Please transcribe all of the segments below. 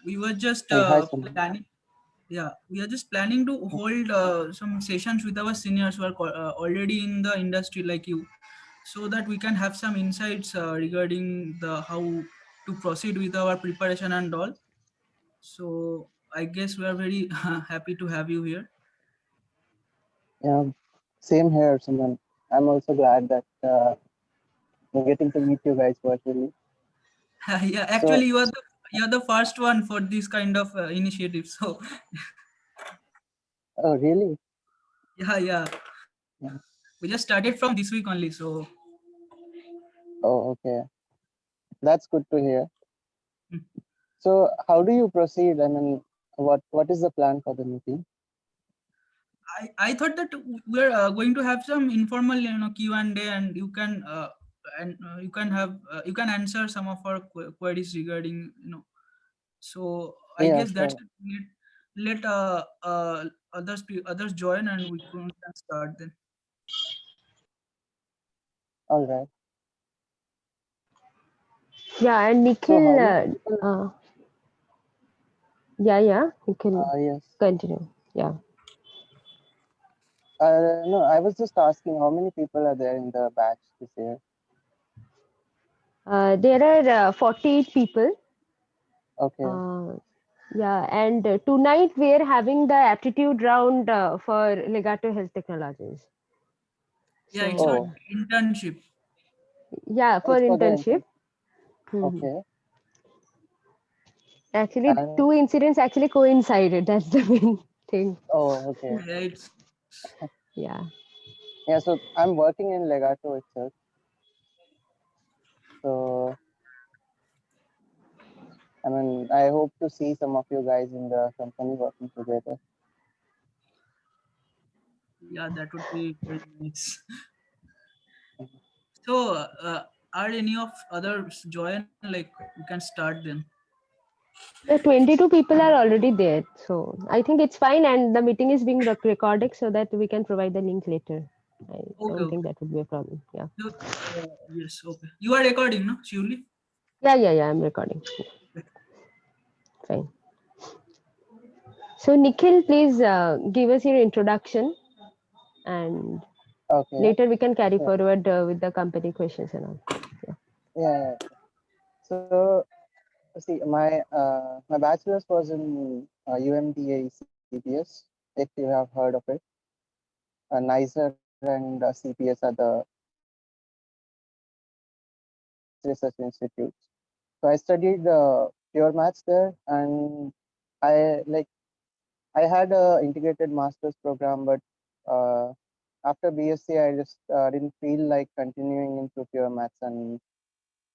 We were just Hey, hi, Suman. planning. Yeah, we are just planning to hold some sessions with our seniors who are already in the industry like you, so that we can have some insights regarding the how to proceed with our preparation and all. So I guess we are very happy to have you here. Yeah, same here, Suman. I'm also glad that we're getting to meet you guys virtually. Yeah, So, actually, you are the first one for this kind of initiative. So oh, really? yeah, yeah, Yeah. we just started from this week only. So Oh, okay. That's good to hear. mm, So, how do you proceed? I mean, what is the plan for the meeting? I thought that we're going to have some informal, Q&A, and you can have you can answer some of our queries regarding, So I Yeah, guess that's sure. it. Let others join, and we can start then. All right. Yeah, and So, how Nikhil, many people? yeah, you can Yes. continue. Yeah. No, I was just asking how many people are there in the batch this year? There are 48 people. Okay. Uh, yeah, and tonight we are having the aptitude round for Legato Health Technologies. Yeah, it's an So, Oh, internship. yeah, for it's for the internship. intern. Mhm. Okay. Actually, And two incidents actually coincided. That's the main thing. oh, okay. Yeah, it's Yeah. Yeah, so I'm working in Legato itself. So, I mean, I hope to see some of you guys in the company working together. yeah, that would be very nice. So, are any of others join? Like, we can start then. The 22 people are already there. So I think it's fine. And the meeting is being recorded so that we can provide the link later. I Okay, don't okay. think that would be a problem. Yeah. So, yes, okay. You are recording, no? Surely. Yeah. I'm recording. Fine. So, Nikhil, please give us your introduction and Okay. later we can carry Yeah. forward with the company questions and all. Yeah. Yeah. So, see, my bachelor's was in UMTA CPS, if you have heard of it. NICER and CPS are the research institutes. So I studied pure maths there, and I like I had a integrated master's program, but uh, after BSc, I just didn't feel like continuing into pure maths, and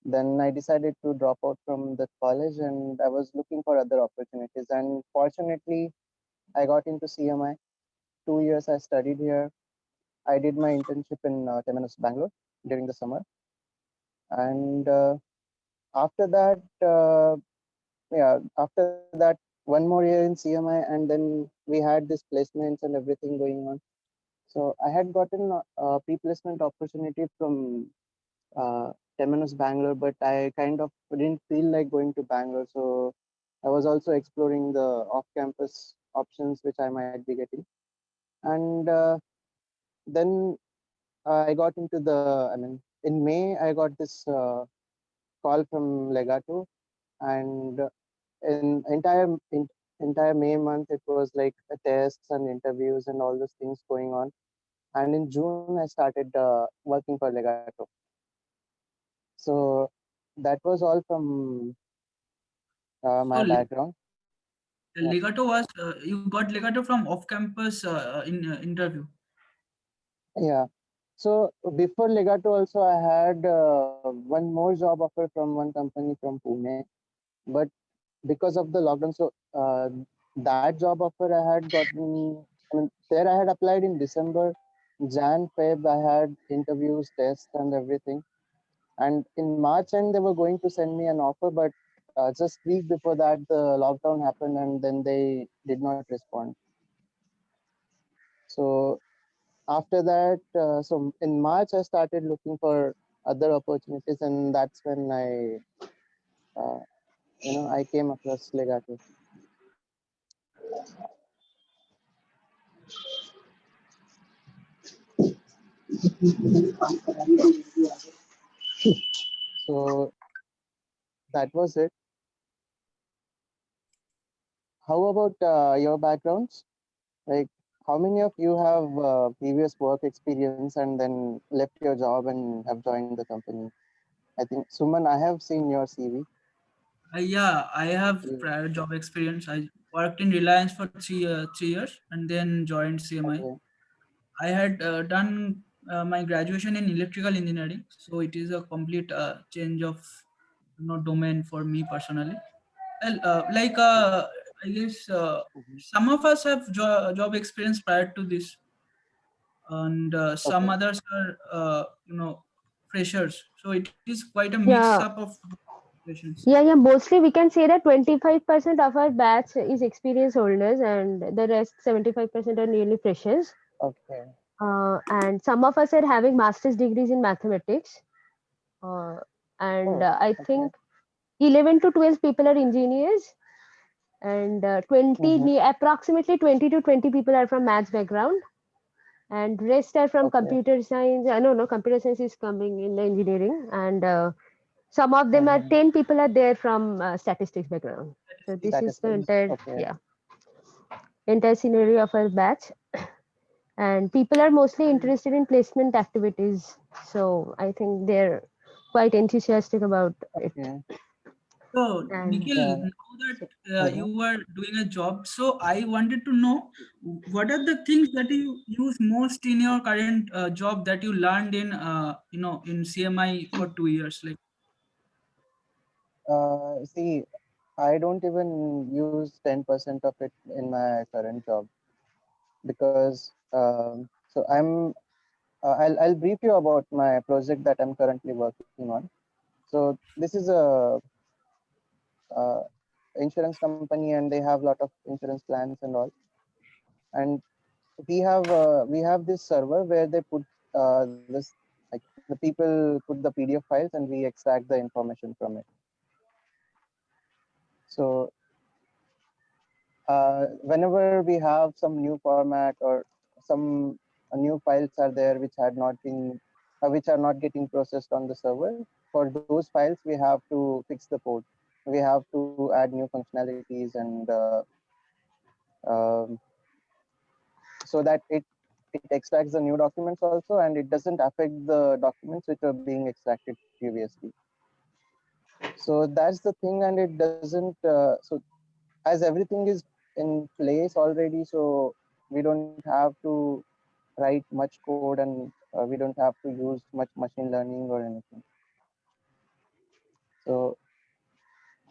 then I decided to drop out from the college, and I was looking for other opportunities. And fortunately, I got into CMI. 2 years I studied here. I did my internship in Temenos, Bangalore during the summer, and after that, after that, one more year in CMI, and then we had this placements and everything going on. So I had gotten a pre-placement opportunity from Temenos Bangalore, but I kind of didn't feel like going to Bangalore. So I was also exploring the off-campus options which I might be getting. And then I got into in May, I got this call from Legato, and entire May month, it was like tests and interviews and all those things going on. And in June, I started working for Legato. So that was all from So, my background. Yeah. legato was you got legato from off-campus in interview. Yeah. So before Legato, also I had one more job offer from one company from Pune, but because of the lockdown, so that job offer I had gotten. I mean, there I had applied in December, Jan, Feb. I had interviews, tests, and everything. And in March end, they were going to send me an offer, but just week before that, the lockdown happened, and then they did not respond. So after that, so in March, I started looking for other opportunities, and that's when I I came across Legato. So that was it. How about your backgrounds? Like, how many of you have previous work experience and then left your job and have joined the company? I think Suman, I have seen your CV. Yeah, I have You, prior job experience. I worked in Reliance for 3 years and then joined CMI. okay. I had done my graduation in electrical engineering, so it is a complete change of domain for me personally. Well, I guess Mhm. some of us have job experience prior to this, and some Okay. others are freshers. So it is quite a mix Yeah, up of situations. yeah. Mostly we can say that 25% of our batch is experienced holders, and the rest 75% are nearly freshers. Okay. And some of us are having master's degrees in mathematics. Uh, and Oh, I okay. think 11 to 12 people are engineers, and Mm-hmm. approximately 20 to 20 people are from maths background, and rest are from Okay. computer science. No, computer science is coming in the engineering, and some of them are Mm-hmm. 10 people are there from statistics background. So this is the Statistics. entire, Okay. yeah, entire scenario of our batch. And people are mostly Right. interested in placement activities. So I think they're quite enthusiastic about it. Okay. So, And Nikhil, Yeah. now So, that mhm. you are doing a job, so I wanted to know what are the things that you use most in your current job that you learned in in CMI for 2 years? Like, See, I don't even use 10% of it in my current job because so I'll brief you about my project that I'm currently working on. So this is a uh, insurance company and they have a lot of insurance plans and all. And we have this server where they put this like the people put the PDF files and we extract the information from it. So whenever we have some new format or some new files are there which had not been which are not getting processed on the server, for those files we have to fix the code. We have to add new functionalities and um, so that it extracts the new documents also and it doesn't affect the documents which are being extracted previously. So that's the thing, and it doesn't so as everything is in place already, so we don't have to write much code and we don't have to use much machine learning or anything. So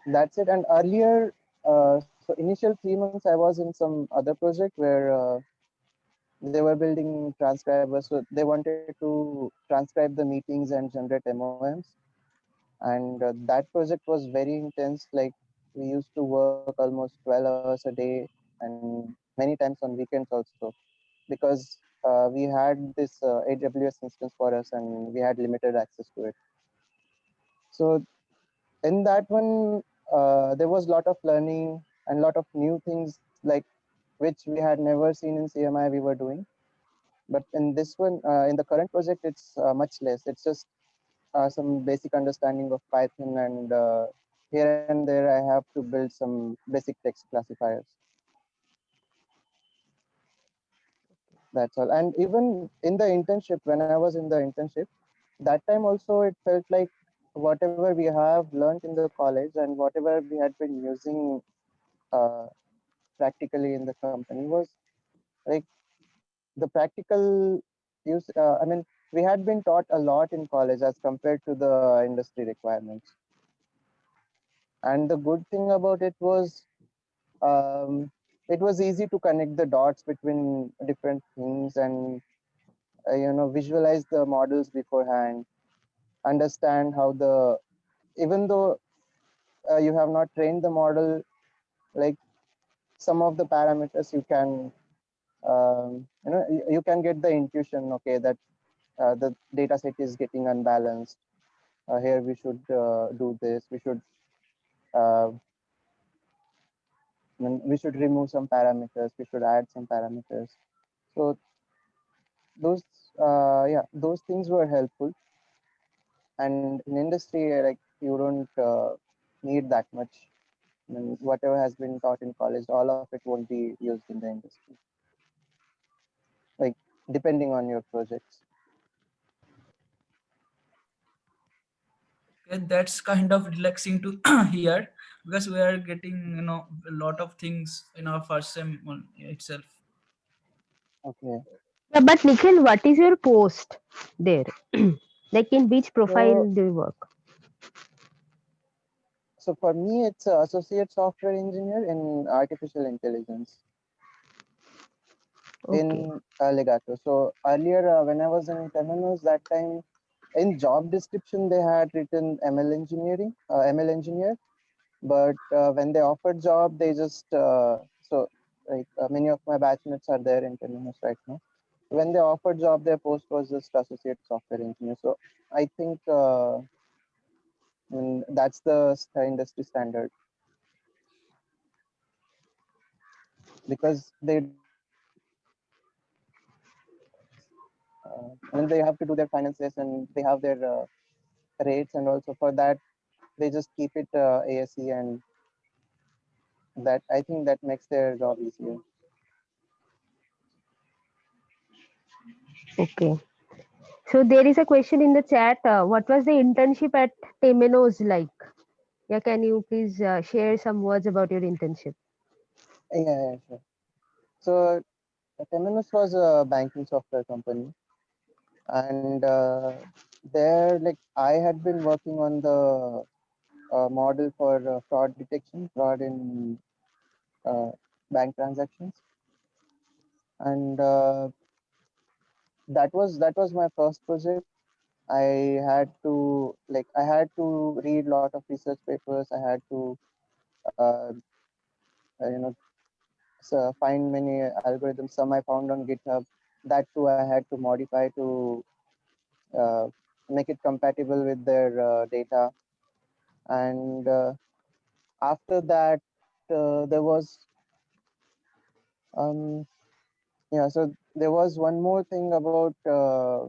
that's it. And earlier, so initial 3 months I was in some other project where they were building transcribers, so they wanted to transcribe the meetings and generate MOMs. And that project was very intense. Like we used to work almost 12 hours a day and many times on weekends also, because we had this AWS instance for us and we had limited access to it. So in that one, there was a lot of learning and a lot of new things like which we had never seen in CMI we were doing. But in this one, in the current project, it's much less. It's just some basic understanding of Python, and here and there I have to build some basic text classifiers. That's all. And even in the internship, when I was in the internship, that time also it felt like whatever we have learned in the college and whatever we had been using uh, practically in the company was like the practical use. I mean, we had been taught a lot in college as compared to the industry requirements. And the good thing about it um, was easy to connect the dots between different things and visualize the models beforehand, understand how the even though you have not trained the model, like some of the parameters you can you can get the intuition, okay, that the data set is getting unbalanced. Here we should do this, we should uh, we should remove some parameters, we should add some parameters. So those those things were helpful. And in industry, like you don't need that much. Whatever has been taught in college, all of it won't be used in the industry, like depending on your projects. Okay, that's kind of relaxing to hear, because we are getting, a lot of things in our first sem itself. Okay. Yeah, but Nikhil, what is your post there? Like in which So, profile do you work? so for me, it's associate software engineer in artificial intelligence Okay. in Legato. So earlier, when I was in Temenos, that time in job description they had written ML engineer, but when they offered job, they just many of my batchmates are there in Temenos right now. When they offered job, their post was just associate software engineer. So I think that's the industry standard, because they don't have they have to do their finances and they have their rates, and also for that they just keep it ASE, and that I think that makes their job easier. Okay. So there is a question in the chat. What was the internship at Temenos like? Yeah, can you please share some words about your internship? Yeah, sure. So Temenos was a banking software company, and there, like, I had been working on the model for fraud detection, fraud in uh, bank transactions, and that was my first project. I I had to read a lot of research papers. I had to uh, you know find many algorithms. Some I found on GitHub. That too I had to modify to uh, make it compatible with their data. And after that, there was um, yeah. So there was one more thing about uh,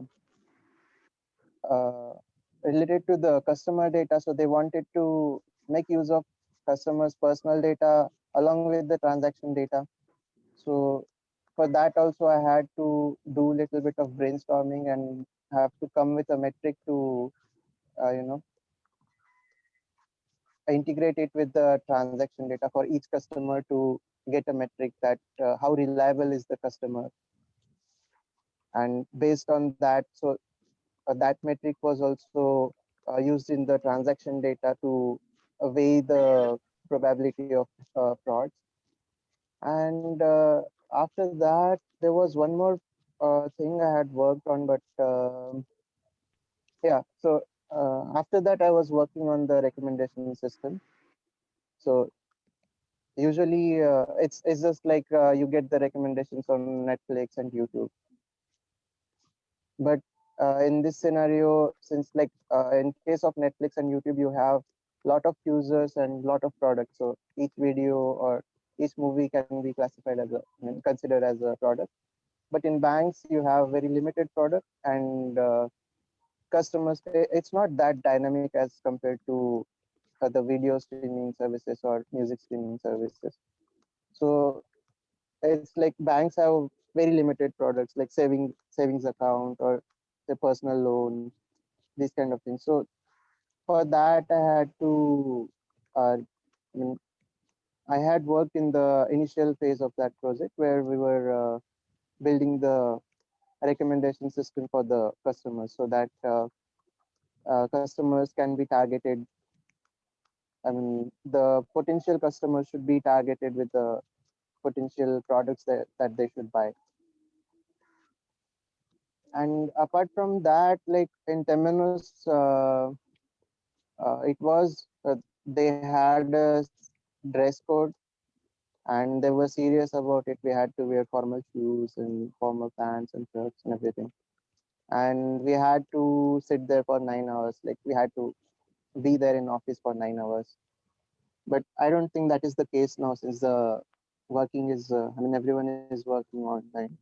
related to the customer data. So they wanted to make use of customers' personal data along with the transaction data. So for that also, I had to do a little bit of brainstorming and have to come with a metric to uh, you know integrate it with the transaction data for each customer to get a metric that how reliable is the customer. And based on that, so that metric was also used in the transaction data to weigh the probability of frauds. And after that, there was one more thing I had worked on, but yeah. So after that, I was working on the recommendation system. So usually, it's just like you get the recommendations on Netflix and YouTube. But in this scenario, since like in case of Netflix and YouTube, you have a lot of users and lot of products. So each video or each movie can be classified as considered as a product. But in banks, you have very limited product, and customers. It's not that dynamic as compared to the video streaming services or music streaming services. So it's like banks have very limited products like savings account or the personal loan, these kind of things. So for that, I had to I mean, I had worked in the initial phase of that project where we were building the recommendation system for the customers, so that customers can be targeted. I mean, the potential customers should be targeted with the potential products that they should buy. And apart from that, like in Temenos, it was they had a dress code, and they were serious about it. We had to wear formal shoes and formal pants and shirts and everything. And we had to sit there for 9 hours. Like we had to be there in office for 9 hours. But I don't think that is the case now, since the working is, everyone is working online.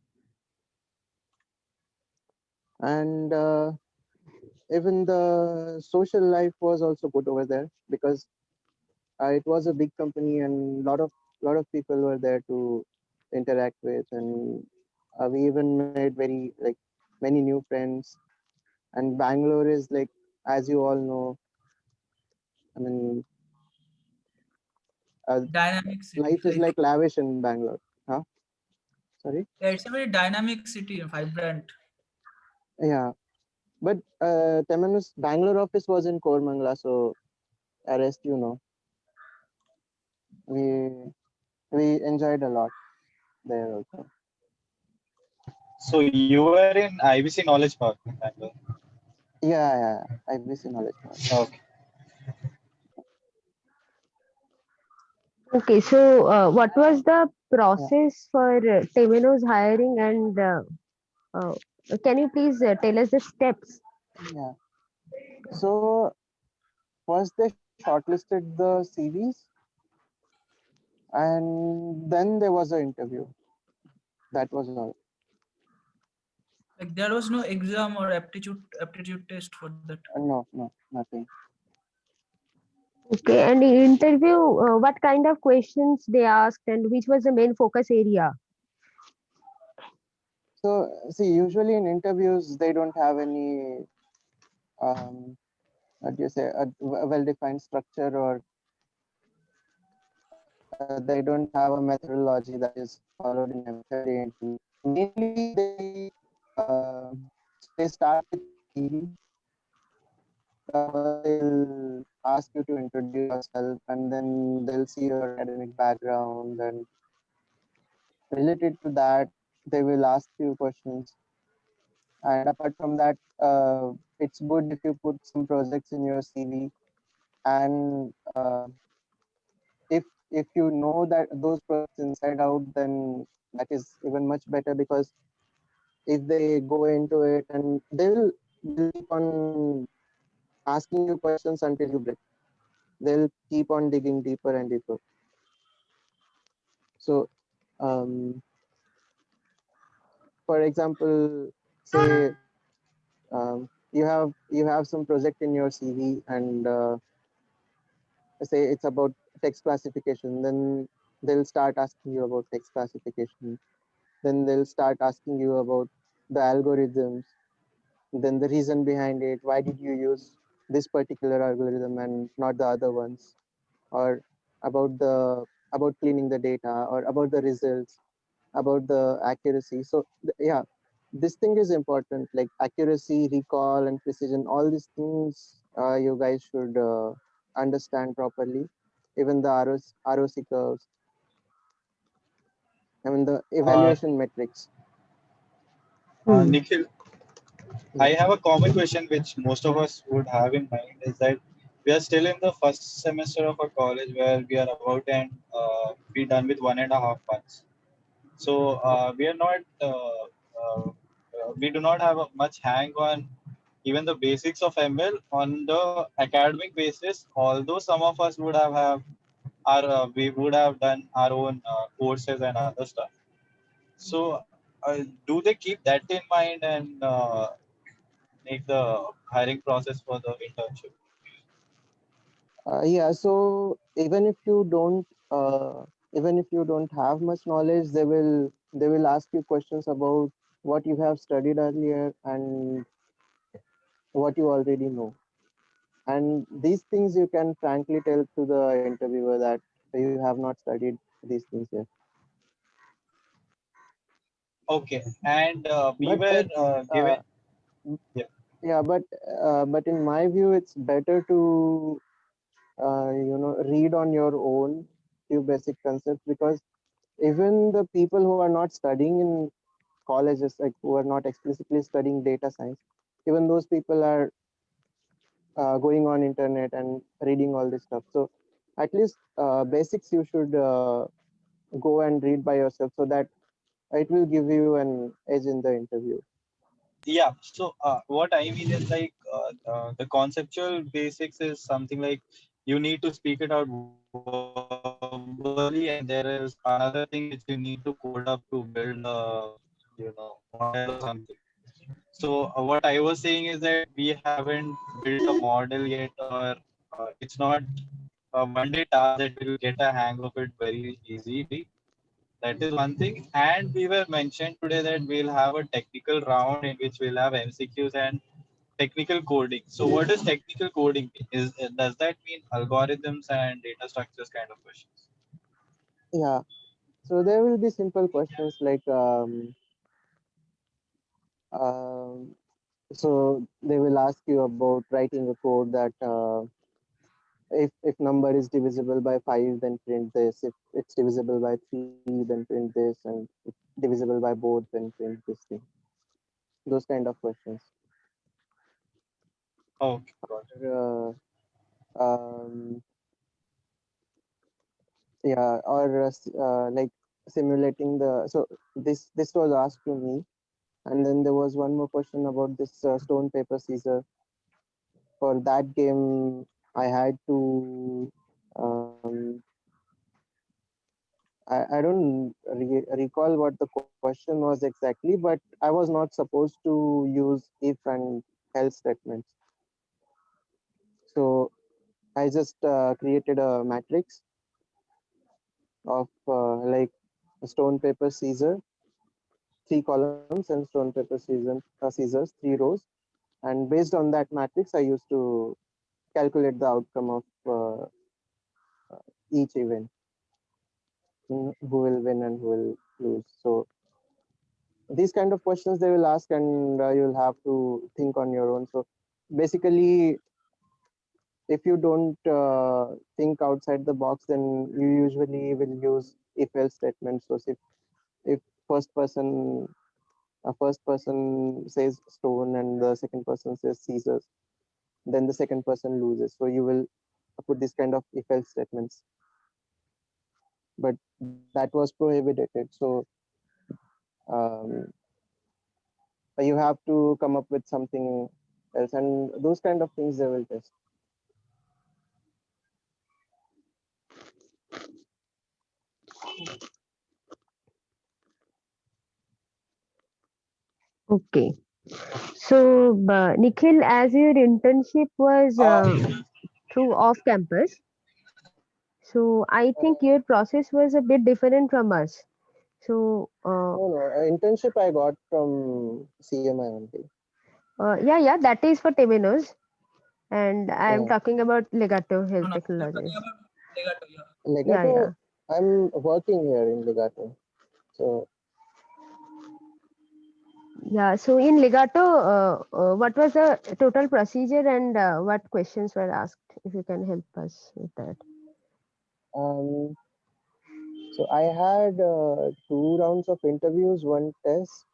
And even the social life was also good over there, because it was a big company and lot of people were there to interact with, and we even made very like many new friends. And Bangalore is like, as you all know, I mean, Dynamic city, life is like like lavish in Bangalore. Huh? Sorry. yeah, it's a very dynamic city, vibrant. Yeah, but Temenos Bangalore office was in Kormangla, so rest we we enjoyed a lot there also. So you were in IBC Knowledge Park in Bangalore. Yeah, yeah, IBC Knowledge Park. Okay. Okay, so what was the Yeah, process for Temenos hiring, and uh, can you please tell us the steps? yeah. So first they shortlisted the CVs, and then there was an interview. That was all. Like there was no exam or aptitude test for that. No, no, nothing. Okay, and in interview, what kind of questions they asked, and which was the main focus area? So see, usually in interviews they don't have any um, what do you say, a well-defined structure, or they don't have a methodology that is followed in every interview. Mainly, they start with your CV. First, they'll ask you to introduce yourself, and then they'll see your academic background, and related to that, they will ask you questions. And apart from that, it's good if you put some projects in your CV, and if you know that those projects inside out, then that is even much better, because if they go into it, and they'll keep on asking you questions until you break. They'll keep on digging deeper and deeper. So um, for example, say you have some project in your CV, and say it's about text classification, then they'll start asking you about text classification. Then they'll start asking you about the algorithms, then the reason behind it. Why did you use this particular algorithm and not the other ones? Or about cleaning the data, or about the results, about the accuracy. So yeah, this thing is important, like accuracy, recall, and precision. All these things you guys should understand properly. Even the ROC curves, the Uh, evaluation metrics. Hmm. Nikhil, I Yeah. have a common question which most of us would have in mind is that we are still in the first semester of a college where we are about and be done with 1.5 months. So we are not, we do not have a much hang on even the basics of ML on the academic basis. Although some of us would have our, we would have done our own courses and other stuff. So do they keep that in mind and make the hiring process for the internship? Yeah, so even if you don't have much knowledge, they will ask you questions about what you have studied earlier and what you already know. And these things you can frankly tell to the interviewer that you have not studied these things yet. Okay, and we But were it's given. Yeah. yeah, but in my view, it's better to read on your own few basic concepts, because even the people who are not studying in colleges, like who are not explicitly studying data science, even those people are going on internet and reading all this stuff. So at least basics you should go and read by yourself, so that it will give you an edge in the interview. Yeah. So what I mean is like the conceptual basics is something like you need to speak it out verbally, and there is another thing which you need to code up to build model or something. So what I was saying is that we haven't built a model yet, or it's not a one-day task that we'll get a hang of it very easily. That is one thing. And we were mentioned today that we'll have a technical round in which we'll have MCQs and technical coding. So what does technical coding mean? Does that mean algorithms and data structures kind of questions? Yeah. So there will be simple questions like so they will ask you about writing a code that if number is divisible by 5, then print this. If it's divisible by 3, then print this. And if divisible by both, then print this thing. Those kind of questions. Okay, got it. Um, yeah, or like simulating the. So this was asked to me, and then there was one more question about this stone paper scissors. For that game, I had to. I don't recall what the question was exactly, but I was not supposed to use if and else statements. So I just created a matrix of like stone, paper, scissors, 3 columns, and stone, paper, scissors, 3 rows. And based on that matrix, I used to calculate the outcome of each event, who will win and who will lose. So these kind of questions they will ask, and you'll have to think on your own. So basically, if you don't think outside the box, then you usually will use if else statements. So if first person first person says stone and the second person says scissors, then the second person loses. So you will put this kind of if else statements, but that was prohibited. So um, you have to come up with something else, and those kind of things they will test. Okay. So, Nikhil, as your internship was through off campus, so I think your process was a bit different from us. So, No, internship I got from CMI only. yeah, that is for Temenos, and I am Yeah, talking about Legato No, Health no, you're talking Technologies. about Legato, yeah. Yeah, Legato. yeah. I'm working here in Legato. So Yeah, so in Legato, what was the total procedure and what questions were asked? If you can help us with that. um, so I had 2 rounds of interviews, one test,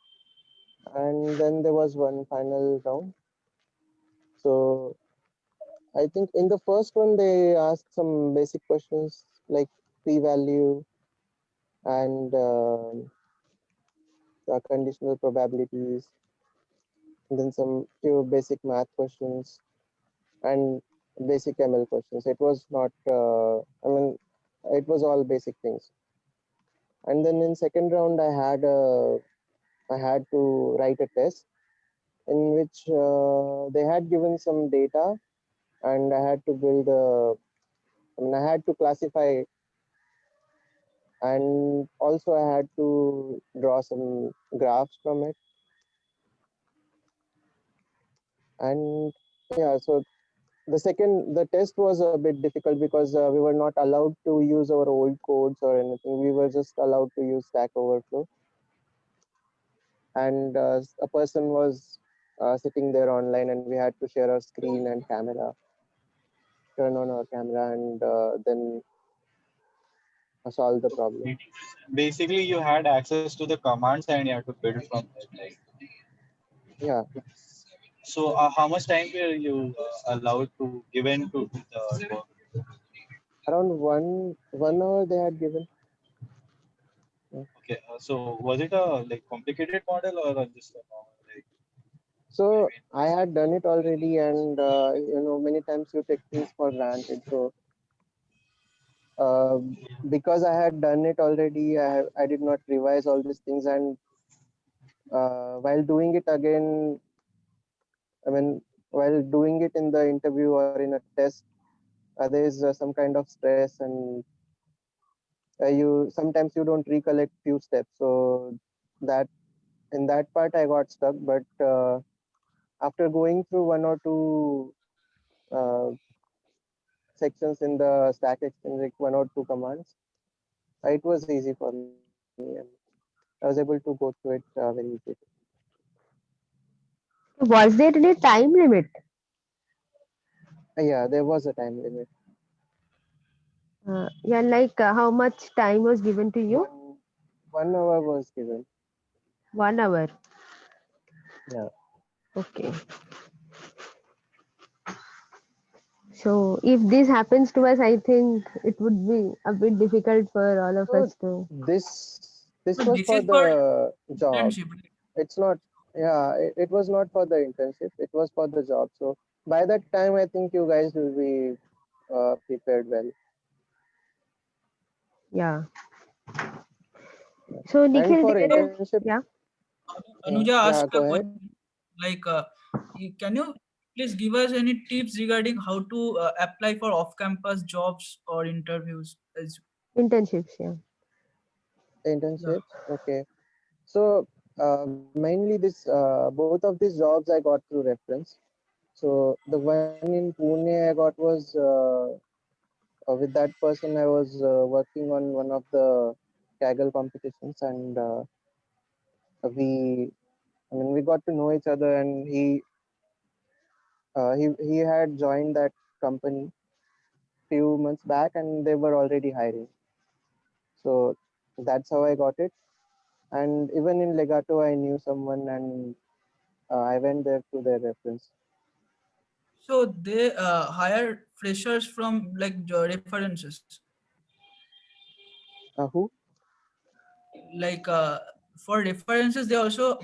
and then there was one final round. So I think in the first one they asked some basic questions like p-value and conditional probabilities, and then some few basic math questions and basic ML questions. It was not, I mean, it was all basic things. And then in second round, I had to write a test in which they had given some data, and I had to build I mean, I had to classify, and also I had to draw some graphs from it. And yeah, so the test was a bit difficult because we were not allowed to use our old codes or anything. We were just allowed to use Stack Overflow, and a person was sitting there online, and we had to share our screen and camera, turn on our camera, and then solve the problem. Basically, you had access to the commands and you have to build from that. Like, Yeah, so, how much time were you allowed to given to do the work? around 1 hour they had given. Yeah. Okay, so was it a like complicated model or just a normal like? So I had done it already, and many times you take things for granted. So uh, because I had done it already, I did not revise all these things, and while doing it again, I mean, while doing it in the interview or in a test, there is some kind of stress, and you sometimes you don't recollect few steps. So that in that part I got stuck, but after going through one or two uh, sections in the stack exchange, like one or two commands, it was easy for me, and I was able to go through it very easily. Was there any time limit? Yeah, there was a time limit. Yeah, like how much time was given to you? One 1 hour was given. 1 hour. Yeah. Okay. So if this happens to us, I think it would be a bit difficult for all of So us to. this But was this for is for the job. internship, right? It's not. Yeah, it was not for the internship. It was for the job. So by that time, I think you guys will be prepared well. Yeah. So And Nikhil, for there is, internship, yeah, Anuja yeah, asked go a ahead. question like, can you please give us any tips regarding how to apply for off-campus jobs or interviews? internships. Yeah. Yeah. Internships. Okay. So mainly both of these jobs I got through reference. So the one in Pune I got was with that person I was working on one of the Kaggle competitions, and we I mean we got to know each other, and he had joined that company few months back, and they were already hiring. So that's how I got it. And even in Legato, I knew someone, and I went there through their reference. So they hire freshers from like references, Who? like for references they also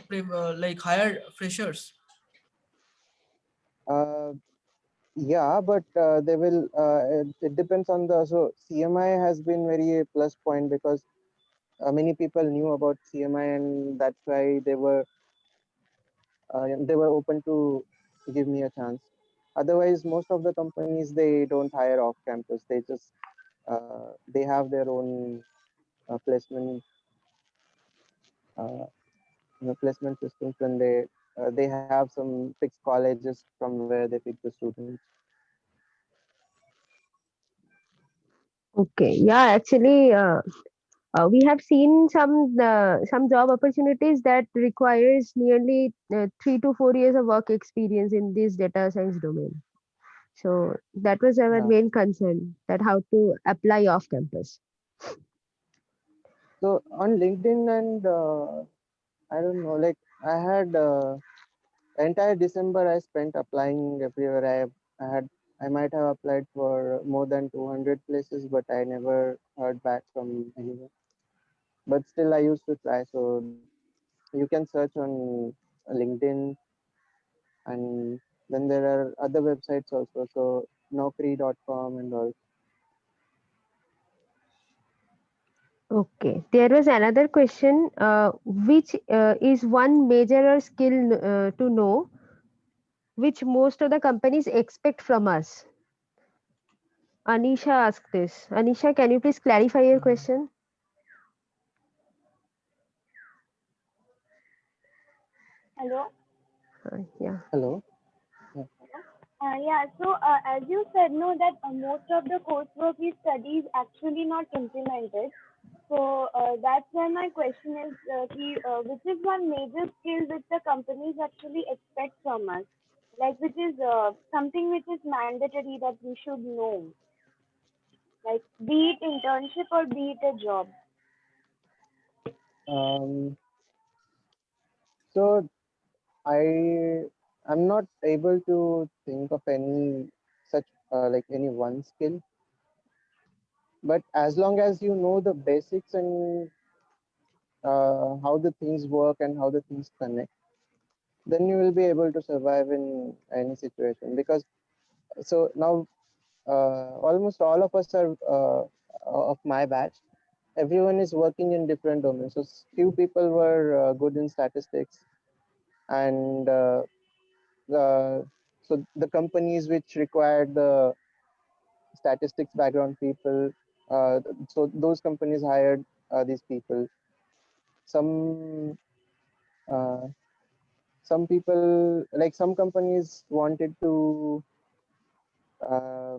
like hire freshers. Uh, yeah, but they will. It depends on the. So CMI has been very a plus point because many people knew about CMI, and that's why they were open to give me a chance. Otherwise, most of the companies they don't hire off campus. They have their own placement uh, placement systems, and they have some fixed colleges from where they pick the students. Okay. Yeah. Actually, we have seen some job opportunities that requires nearly 3 to 4 years of work experience in this data science domain. So that was our Yeah. main concern, that how to apply off campus. So on LinkedIn, and I don't know, like I had entire December I spent applying everywhere. I might have applied for more than 200 places, but I never heard back from anyone. But still, I used to try. So you can search on LinkedIn, and then there are other websites also. So Naukri.com and all. Okay. There was another question, which is one major skill to know, which most of the companies expect from us. Anisha asked this. Anisha, can you please clarify your question? Hello. Yeah. Hello. Yeah. Yeah, so as you said, no, that most of the coursework we study is actually not implemented. So that's why my question is, which is one major skill which the companies actually expect from us, like which is something which is mandatory that we should know, like be it internship or be it a job. Um, so I'm not able to think of any such like any one skill, but as long as you know the basics and how the things work and how the things connect, then you will be able to survive in any situation. Because so now almost all of us are of my batch. Everyone is working in different domains. So few people were good in statistics, and the so the companies which required the statistics background people, so those companies hired these people. Some uh, some people, like some companies wanted to uh,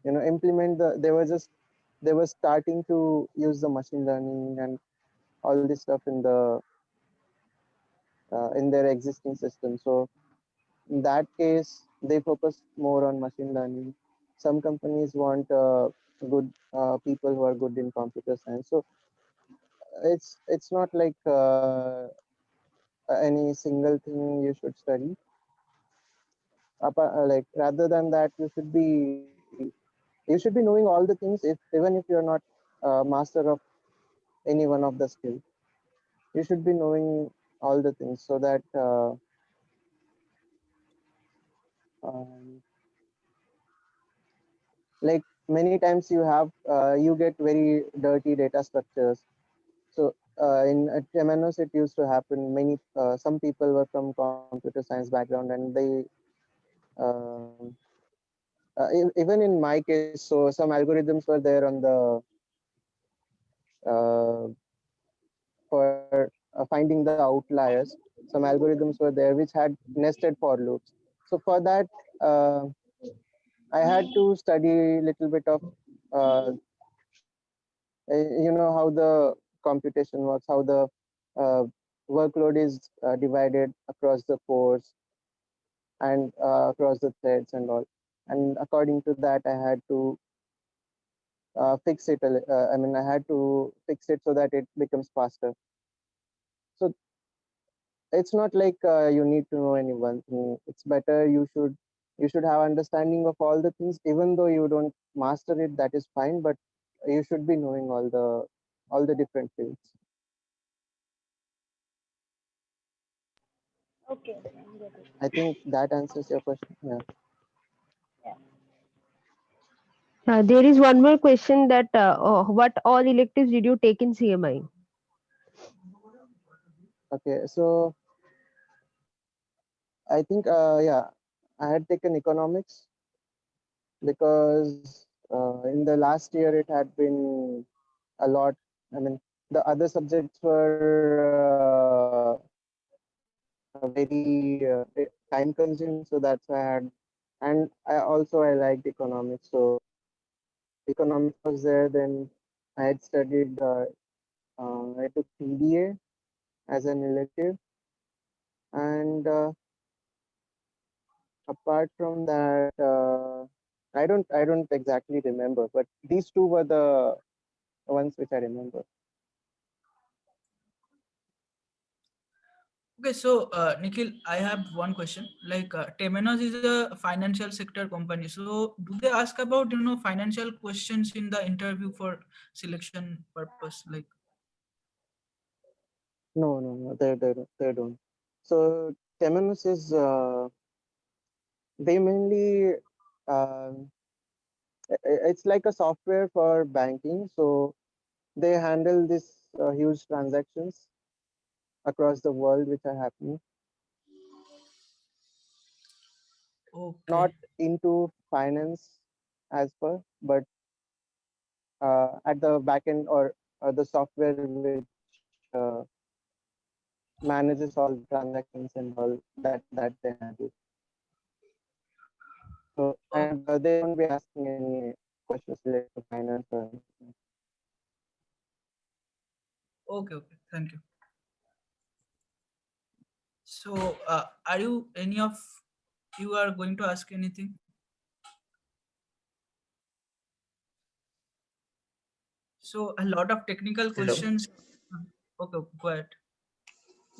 implement they were starting to use the machine learning and all this stuff in their existing system. So in that case, they focus more on machine learning. Some companies want good people who are good in computer science. So it's not like any single thing you should study. Like rather than that, you should be knowing all the things, if even if you're not master of any one of the skill. You should be knowing all the things so that um, like many times you get very dirty data structures. So in Temenos, it used to happen. Some people were from computer science background, and um, even in my case, so some algorithms were there on the for finding the outliers. Some algorithms were there which had nested for loops. So for that, uh, I had to study a little bit of how the computation works, how the uh, workload is divided across the cores and across the threads and all. And according to that, I had to fix it. I had to fix it so that it becomes faster. So it's not like you need to know any one thing. It's better you should have understanding of all the things, even though you don't master it. That is fine, but you should be knowing all the different fields. Okay, okay, I get it. I think that answers your question. Yeah. Yeah. There is one more question that what all electives did you take in CMI? Okay. So I think I had taken economics because in the last year it had been a lot. I mean, the other subjects were very time consuming, so that's why I had, and I liked economics, so economics was there. Then I had studied. I took PDA as an elective, and apart from that, I don't exactly remember, but these two were the ones which I remember. Okay, so Nikhil, I have one question. Like Temenos is a financial sector company. So do they ask about financial questions in the interview for selection purpose? Like No, they don't. So Temenos is they mainly it's like a software for banking. So they handle this huge transactions across the world which are happening. okay, Not into finance as per, but at the back end or the software which manages all the transactions and all that they handle. So oh, and they won't be asking any questions related to finance or anything. okay, okay. Thank you. So are you any of you are going to ask anything? So a lot of technical Hello. questions. Okay, go ahead.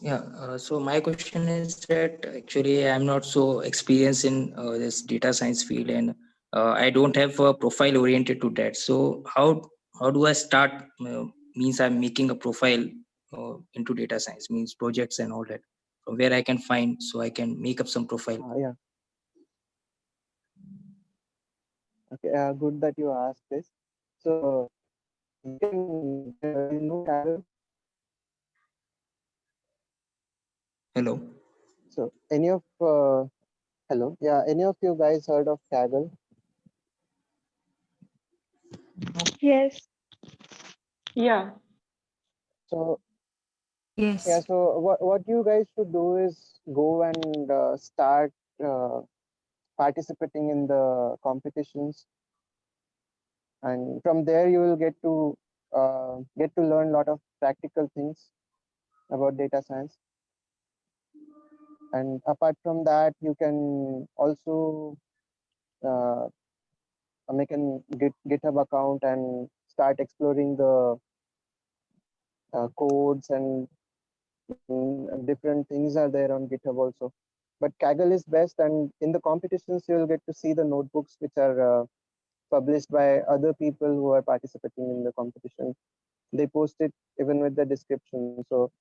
Yeah. So my question is that actually I'm not so experienced in this data science field, and I don't have a profile oriented to that. So how do I start? Means I'm making a profile into data science, means projects and all that. where I can find so I can make up some profile. Yeah. Okay. Good that you asked this. So you can you know Kaggle. Hello. So any of hello, yeah, any of you guys heard of Kaggle? Yes. Yeah. So Yes. yeah, so what you guys should do is go and start uh, participating in the competitions, and from there you will get to learn a lot of practical things about data science. And apart from that, you can also uh, make an GitHub account and start exploring the codes and different things are there on GitHub also. But Kaggle is best, and in the competitions, you'll get to see the notebooks which are published by other people who are participating in the competition. They post it even with the description. So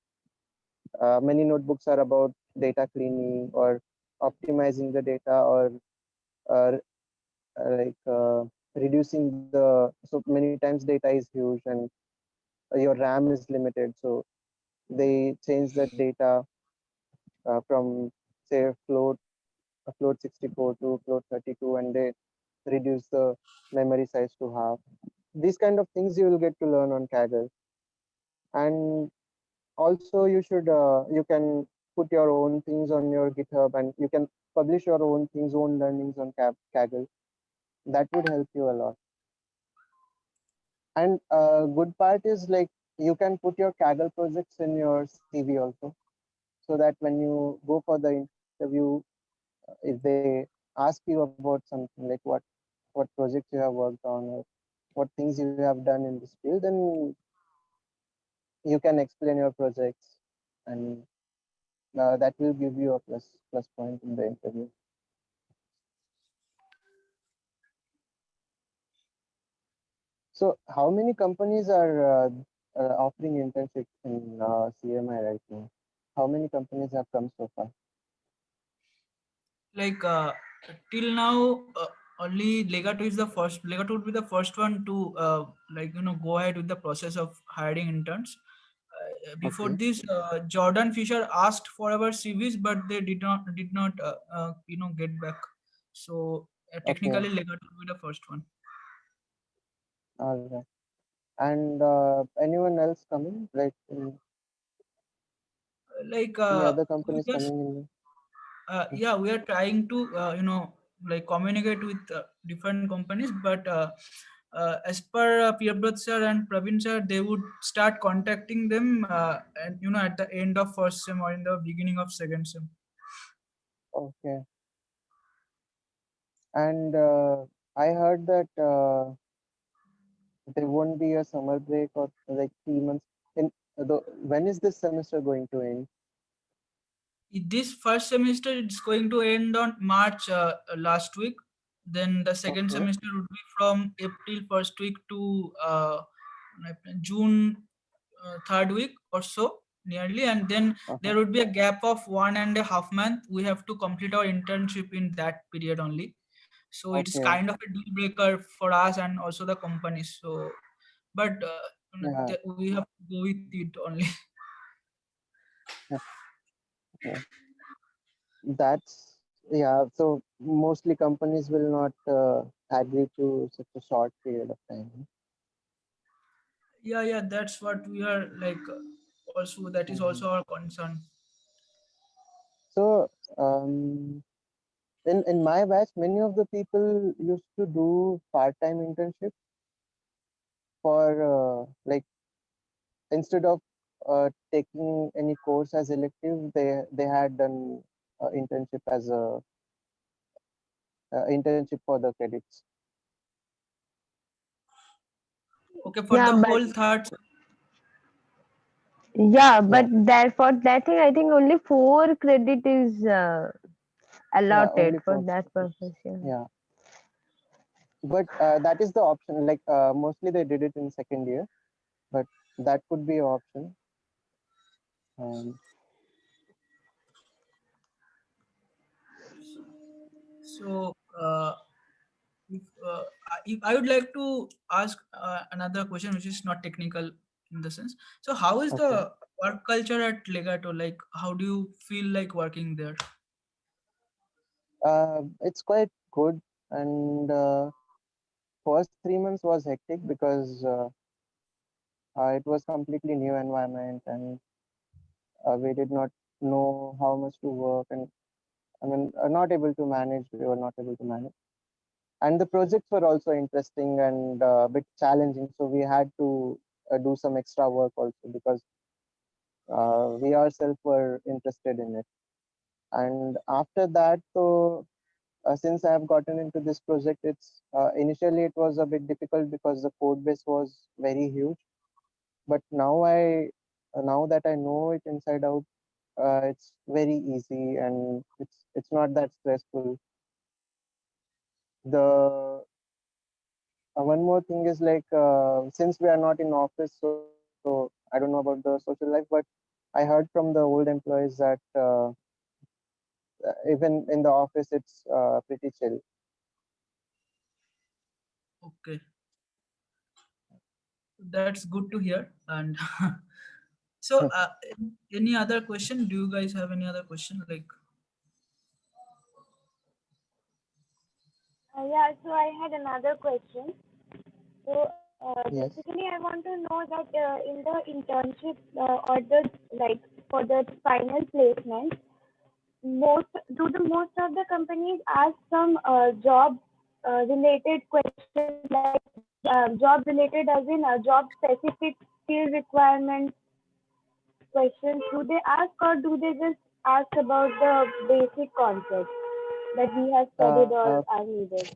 many notebooks are about data cleaning or optimizing the data or uh, reducing the. So many times data is huge and your RAM is limited. So they change the data from say float 64 to float 32, and they reduce the memory size to half. These kind of things you will get to learn on Kaggle. And also you can put your own things on your GitHub, and you can publish your own things, own learnings on Kaggle. That would help you a lot. And good part is like you can put your Kaggle projects in your CV also, so that when you go for the interview, if they ask you about something like what projects you have worked on or what things you have done in this field, then you can explain your projects, and that will give you a plus point in the interview. So how many companies are offering internships in CMI right now? How many companies have come so far? Like till now, only Legato is the first. Legato would be the first one to go ahead with the process of hiring interns. Before Okay. this, Jordan Fisher asked for our CVs, but they did not get back. So Okay. technically, Legato would be the first one. All right. And anyone else coming? Like Like any other we companies just coming in? yeah, we are trying to communicate with different companies, but as per Priyabrata sir and Praveen sir, they would start contacting them and at the end of first sem or in the beginning of second sem. Okay. And I heard that there won't be a summer break or like 3 months. In when is this semester going to end? This first semester it's going to end on March last week. Then the second Okay. semester would be from April first week to June third week or so nearly, and then Uh-huh. there would be a gap of 1.5 month. We have to complete our internship in that period only. So it's Okay. kind of a deal breaker for us and also the companies. So, but Yeah. we have to go with it only. Yeah. Yeah. That's yeah. So mostly companies will not agree to such a short period of time. Yeah, that's what we are like. Also, that is Mhm. also our concern. So in my batch, many of the people used to do part-time internship for like instead of taking any course as elective, they had done internship as a internship for the credits. Okay, for Yeah, the but whole third. yeah, but Yeah, that for that thing, I think only 4 credit is yeah, allotted only for for that credits. purpose. Yeah. Yeah, but that is the option. Like mostly they did it in second year, but that could be an option. Um, So if I would like to ask another question, which is not technical in the sense. So how is Okay. the work culture at Legato? Like, how do you feel like working there? It's quite good, and first 3 months was hectic because it was completely new environment, and we did not know how much to work, and I mean, not able to manage. We were not able to manage, and the projects were also interesting and a bit challenging. So we had to do some extra work also because we ourselves were interested in it. And after that, so since I have gotten into this project, it's initially it was a bit difficult because the code base was very huge. But now that I know it inside out, it's very easy and it's not that stressful. The one more thing is like since we are not in office, so I don't know about the social life, but I heard from the old employees that even in the office it's pretty chill. Okay, that's good to hear. And so, any other question? Do you guys have any other question? Like, Yeah, so I had another question. So Yes. basically, I want to know that in the internship or the like for the final placement, most of the companies ask some job related questions like job related as in job specific skill requirements questions. Do they ask or do they just ask about the basic concepts that we have studied or are needed?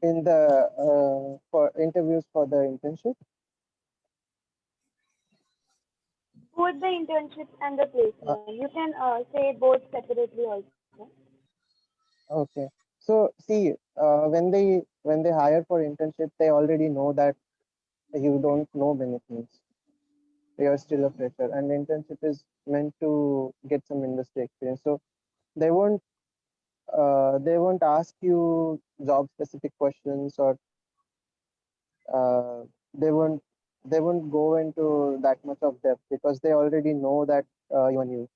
In the for interviews for the internship. Both the internships and the placement. You can say both separately also. Okay. So see, when they hire for internship, they already know that you don't know many things. You're still a fresher, and internship is meant to get some industry experience. So they won't they won't ask you job specific questions, or uh, they won't they won't go into that much of depth because they already know that you are new.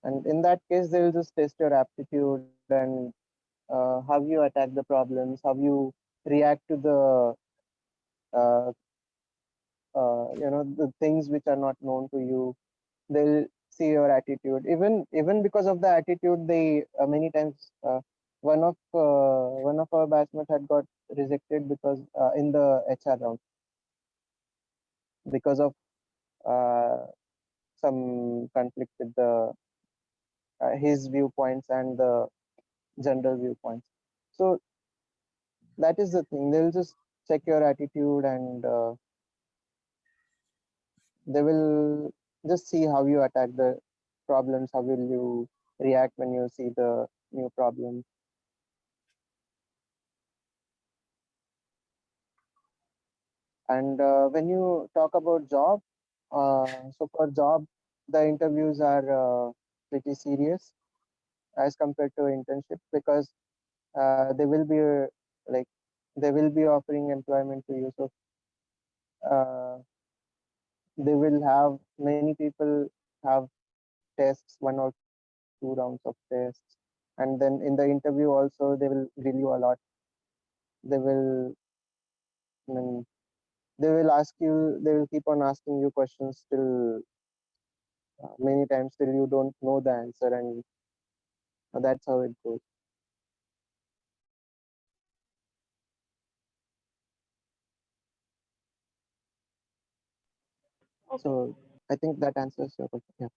And in that case, they'll just test your aptitude and how you attack the problems, how you react to the uh, the things which are not known to you. They'll see your attitude. Even because of the attitude, they many times one of our batchmates had got rejected because in the HR round because of uh, some conflict with the his viewpoints and the general viewpoints. So that is the thing. They'll just check your attitude, and they will just see how you attack the problems, how will you react when you see the new problem. And when you talk about job, so for job, the interviews are pretty serious as compared to internship because they will be like they will be offering employment to you. So uh, they will have many people have tests, 1 or 2 rounds of tests, and then in the interview also they will grill you a lot. They will, I mean, they will ask you. They will keep on asking you questions till many times till you don't know the answer, and that's how it goes. Okay. So I think that answers your question. Yeah.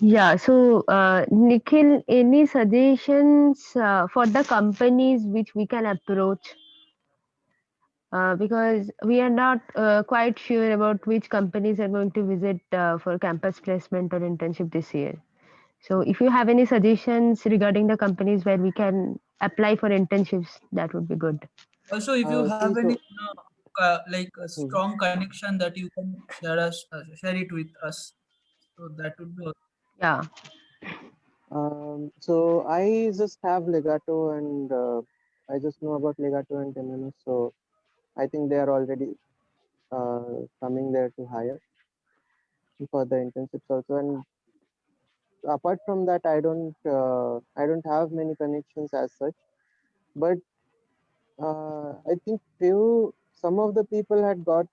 Yeah, so Nikhil, any suggestions for the companies which we can approach? Because we are not quite sure about which companies are going to visit for campus placement or internship this year. So, if you have any suggestions regarding the companies where we can apply for internships, that would be good. also, if you See, have any so like a mhm. strong connection that you can share it with us. So that would be Yeah. So I just have Legato and I just know about Legato and Temenos. So I think they are already coming there to hire for the internships also. And apart from that, I don't have many connections as such. But I think some of the people had gotten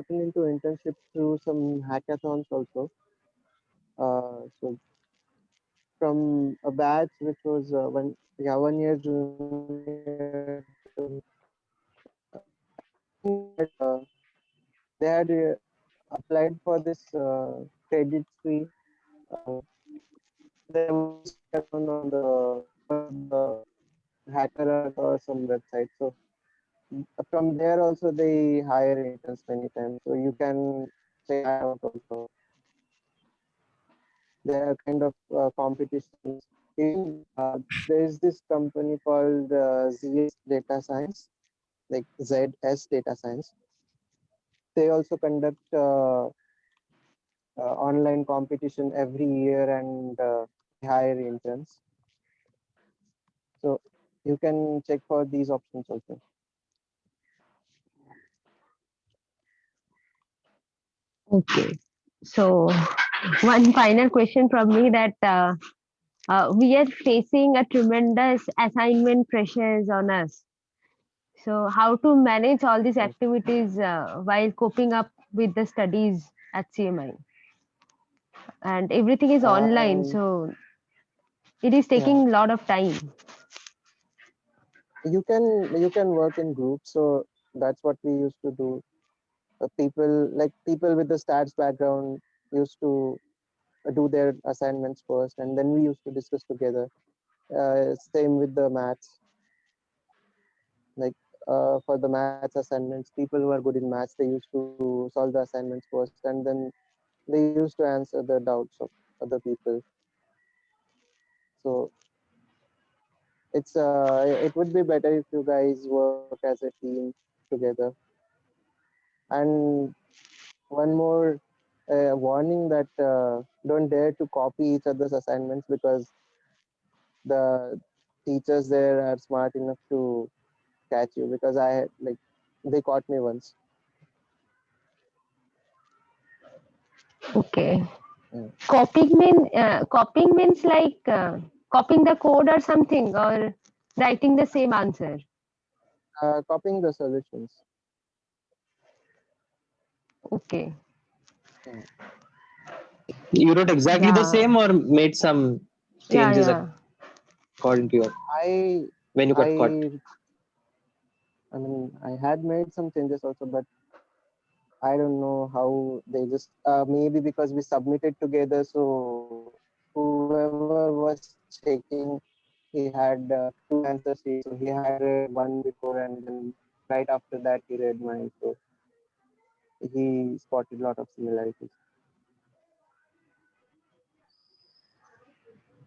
into internship through some hackathons also. So from a batch which was 1 year junior to me, they had applied for this credit free. Uh, there was this hackathon on the HackerRank or some website. So from there also they hire interns many times. So you can check that out also. There are kind of competitions. Even there is this company called ZS Data Science, like ZS Data Science. They also conduct online competition every year and they hire interns. So you can check for these options also. Okay. So one final question from me that we are facing a tremendous assignment pressures on us. So how to manage all these activities while coping up with the studies at CMI? And everything is online, so it is taking a lot of time. You can work in groups. So that's what we used to do. People with the stats background used to do their assignments first, and then we used to discuss together. Same with the maths. Like for the maths assignments, people who are good in maths, they used to solve the assignments first, and then they used to answer the doubts of other people. So it would be better if you guys work as a team together. And one more warning that don't dare to copy each other's assignments, because the teachers there are smart enough to catch you, because they caught me once. Okay. Yeah. Copying means like copying the code or something, or writing the same answer. Copying the solutions. Okay. Yeah. You wrote exactly the same or made some changes according to your when you got caught? I mean, I had made some changes also, but I don't know how they just maybe because we submitted together. So whoever was checking, he had two answer sheets. So he had read one before, and then right after that he read mine. So he spotted a lot of similarities.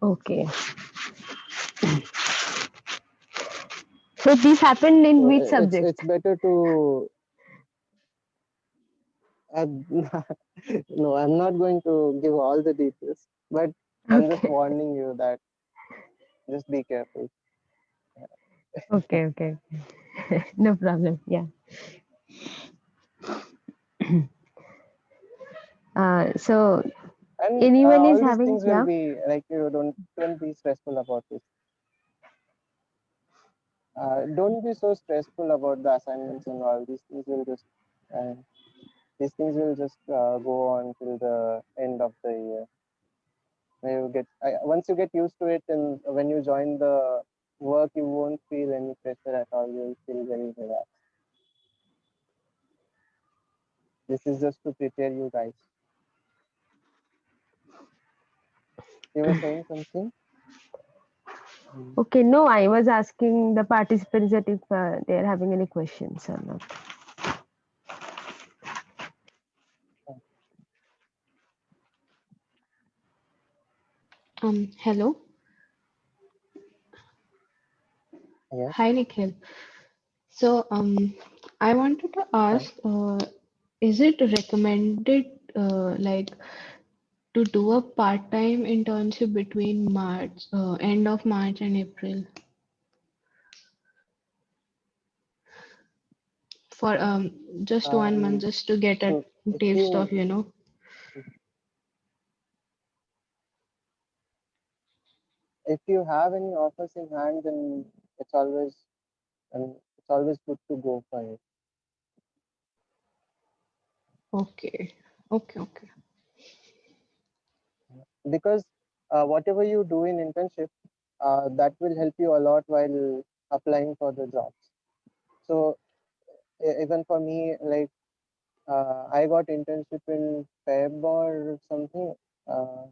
Okay. So this happened in So which subject? it's better to. No, I'm not going to give all the details, but I'm just warning you that just be careful. Okay. No problem. Yeah. So And anyone is all these having, things will yeah? be like, you don't be stressful about this. Don't be so stressful about the assignments and all. Uh, these things will just go on till the end of the year. Once you get used to it, and when you join the work, you won't feel any pressure at all. You'll feel very relaxed. This is just to prepare you guys. You were saying something? Okay, no, I was asking the participants that if they are having any questions or not. Hello. Yes. Hi, Nikhil. So, I wanted to ask, is it recommended, like, to do a part-time internship between March, end of March and April for just 1 month, just to get a So if taste you of, you know. if you have any offers in hand, then it's always it's always good to go for it. Okay, okay. Because whatever you do in internship, that will help you a lot while applying for the jobs. So even for me, like I got internship in Feb or something. Uh,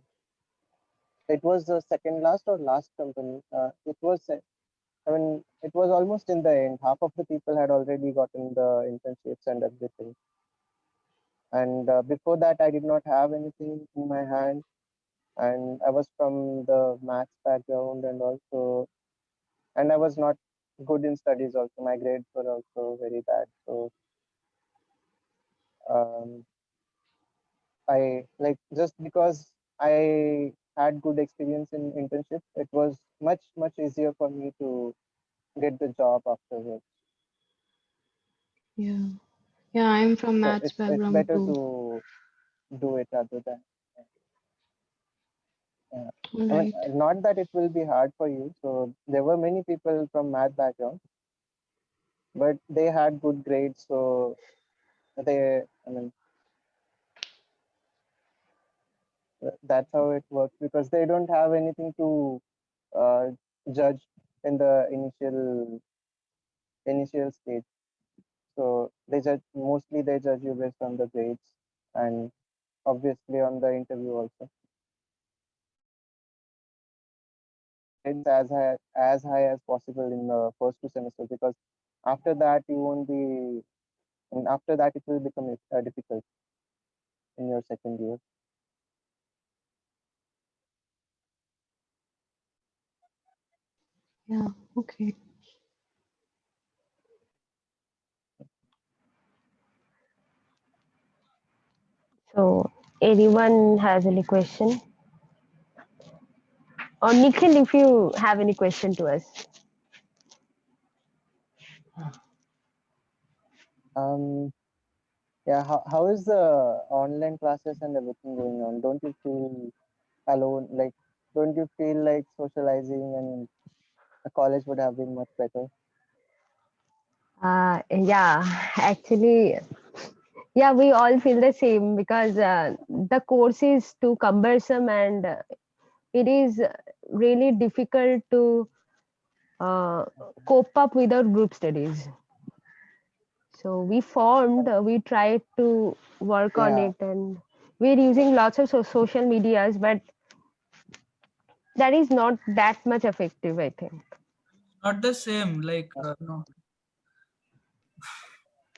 it was the second last or last company. It was, I mean, it was almost in the end. Half of the people had already gotten the internships and everything. And before that, I did not have anything in my hand. And I was from the maths background, and I was not good in studies also. My grades were also very bad. So um, I like, just because I had good experience in internship, it was much easier for me to get the job afterwards. Yeah, I'm from So maths it's background better too. to do it rather than. I mean, Right. not that it will be hard for you. So there were many people from math background, but they had good grades. So I mean, that's how it works, because they don't have anything to uh, judge in the initial stage. So they judge you based on the grades, and obviously on the interview also. It's as high as possible in the first 2 semesters, because after that you won't be, and after that it will become difficult in your second year. Yeah, okay. So, anyone has any question? Or Nikhil, if you have any question to us. Yeah, how is the online classes and everything going on? Don't you feel alone? Like, don't you feel like socializing and a college would have been much better? Yeah, actually, yeah, we all feel the same because the course is too cumbersome and it is really difficult to cope up with our group studies. So we tried to work on Yeah, it, and we're using lots of social medias, but that is not that much effective, I think. Not the same, like no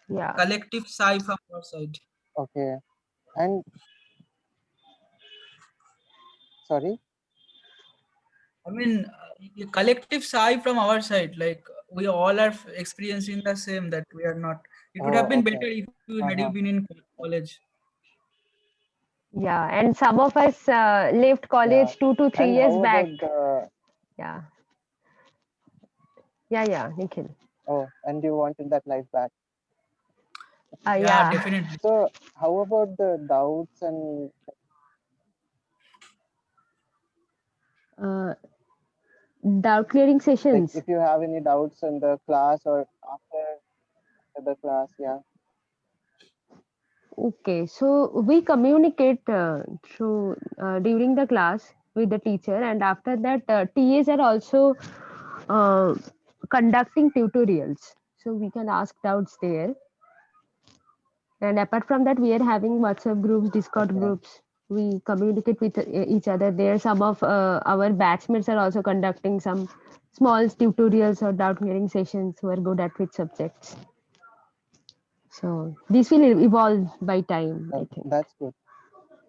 Yeah. collective sigh from our side. okay. And sorry? I mean, a collective sigh from our side, like we all are experiencing the same, that we are not. It would have Oh, been okay. better if you had you Uh-huh. been in college. Yeah, and some of us left Yeah. college 2 to 3 And years how back. about the, Yeah. Yeah, Nikhil. oh, and you wanted that life back? Yeah, Yeah. definitely. So how about the doubts and Uh, doubt clearing like sessions. if you have any doubts in the class or after the class? Yeah. Okay, so we communicate through during the class with the teacher, and after that, TAs are also uh, conducting tutorials, so we can ask doubts there. And apart from that, we are having WhatsApp groups, Discord Okay. groups. We communicate with each other there. Some of our batchmates are also conducting some small tutorials or doubt clearing sessions who are good at which subjects. So this will evolve by time, I think. That's good.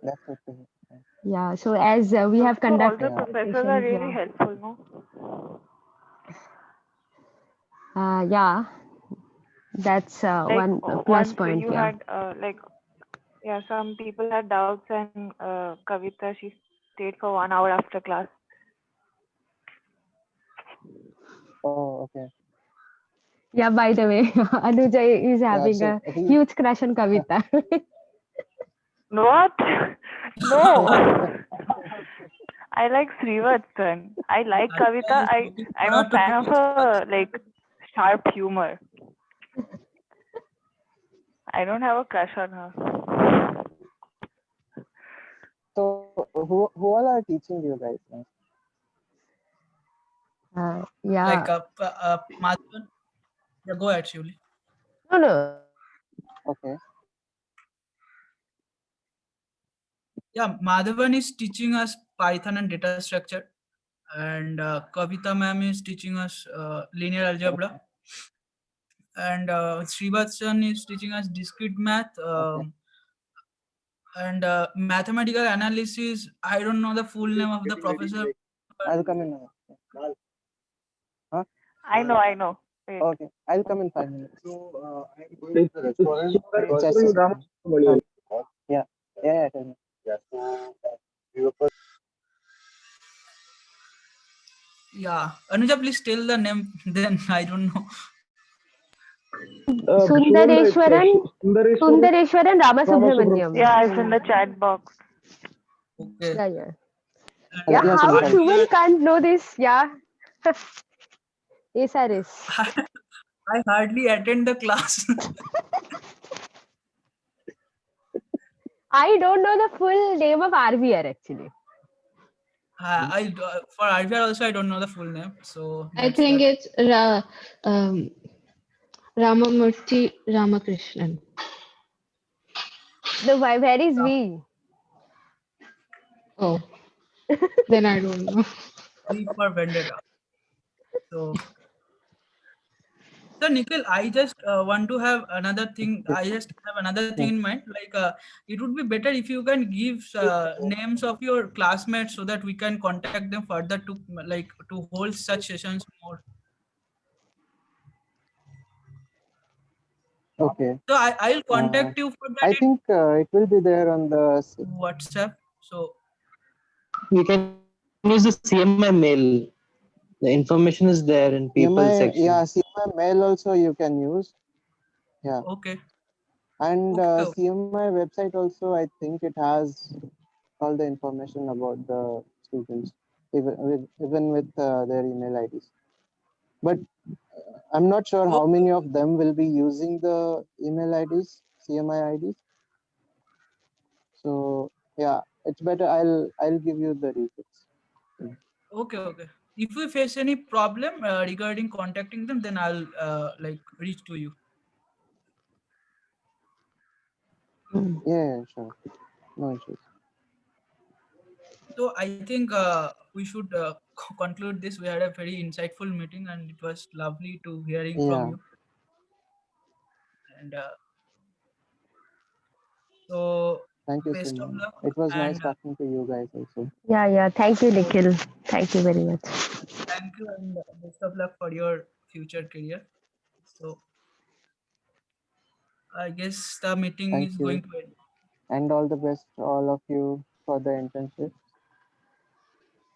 That's good to hear. Yeah. So as we have So all the conducted Yeah. professors are sessions, really yeah. helpful, no? Yeah, that's Like one plus once point. you Yeah. had like Yeah, some people had doubts, and Kavita, she stayed for 1 hour after class. Oh, okay. Yeah, by the way, Anuja is Yeah, having so a he huge crush on Kavita. What? No. I like Srivatsan. I like Kavita. I'm a fan of her like sharp humor. I don't have a crush on her. so who all are teaching you guys now? Yeah. Like Madhavan. Yeah, go ahead, Shivli. No. Okay. Yeah, Madhavan is teaching us Python and data structure, and Kavita ma'am is teaching us linear algebra, and Srivatsan is teaching us discrete math, Okay. and mathematical analysis. I don't know the full name of the professor. I'll come in now. Huh? I know. Wait. Okay, I'll come in 5 minutes. So I'm going to the restaurant. Yeah. Tell me. Yeah. So we were first Yeah, Anuja, please tell the name. Then I don't know. Sundareswaran Ramasubramaniam. Yeah, it's in the chat box. Okay. Yeah. Yeah, How sorry. Suman can't know this? Yeah. SRS. I hardly attend the class. I don't know the full name of RVR actually. For RVR also I don't know the full name. So I think it's Ramamurthy Ramakrishnan. No, where is V? Oh, then I don't know. V for Vendetta. So Nikhil, I just want to have another thing. I just have another thing in mind. Like, it would be better if you can give names of your classmates so that we can contact them further to hold such sessions more. Okay. So I'll contact you for that. I think it will be there on the WhatsApp. So you can use the CMI mail. The information is there in people CMI, section. yeah, CMI mail also you can use. Yeah. Okay. And Okay. CMI website also, I think it has all the information about the students, even with their email IDs. But I'm not sure how many of them will be using the email IDs, CMI IDs. So yeah, it's better. I'll give you the details. Okay. If we face any problem regarding contacting them, then I'll reach to you. Yeah, sure. No issues. So I think we should conclude this. We had a very insightful meeting, and it was lovely to hearing from you. And so thank you, best of Simon. luck. It was nice talking to you guys also. Yeah. Thank you, Nikhil. Thank you very much. Thank you, and best of luck for your future career. So I guess the meeting is going to end. And all the best to all of you for the internship.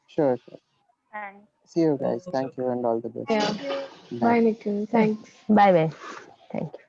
Sure. Thanks. See you guys. Thank you and all the best. Yeah. Bye, Nikhil. Thanks. Bye. Thank you.